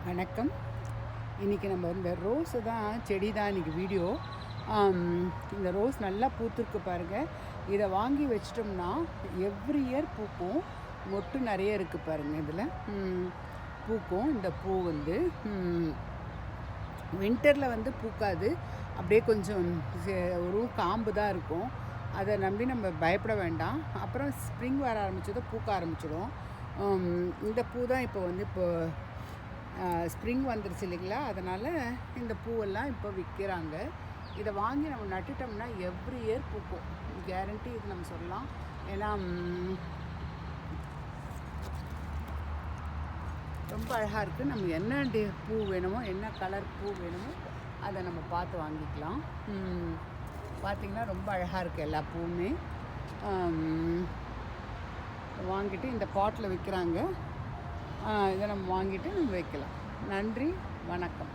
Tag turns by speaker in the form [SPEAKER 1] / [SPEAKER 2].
[SPEAKER 1] வணக்கம். இன்றைக்கி நம்ம இந்த ரோஸு தான் செடி தான் இன்றைக்கி வீடியோ. இந்த ரோஸ் நல்லா பூத்துருக்கு பாருங்கள். இதை வாங்கி வச்சிட்டோம்னா எவ்ரி இயர் பூக்கும். மொட்டு நிறைய இருக்குது பாருங்கள். இதில் பூக்கும். இந்த பூ வந்து வின்டரில் பூக்காது. அப்படியே கொஞ்சம் ஒரு காம்பு தான் இருக்கும். அதை நம்பி நம்ம பயப்பட வேண்டாம். அப்புறம் ஸ்ப்ரிங் வர ஆரம்பிச்சதும் பூக்க ஆரம்பிச்சிடும். இந்த பூ தான் இப்போ ஸ்ப்ரிங் வந்துருச்சு இல்லைங்களா, அதனால் இந்த பூவெல்லாம் இப்போ விற்கிறாங்க. இதை வாங்கி நம்ம நட்டுட்டோம்னா எவ்ரி இயர் பூக்கும், கேரண்டி இது நம்ம சொல்லலாம். ஏன்னா ரொம்ப அழகாக இருக்குது. நம்ம என்ன பூ வேணுமோ, என்ன கலர் பூ வேணுமோ அதை நம்ம பார்த்து வாங்கிக்கலாம். பார்த்திங்கன்னா ரொம்ப அழகாக இருக்குது எல்லா பூவுமே. வாங்கிட்டு இந்த பாட்டில் விற்கிறாங்க. இதை நம்ம வாங்கிட்டு நம்ம வைக்கலாம். நன்றி, வணக்கம்.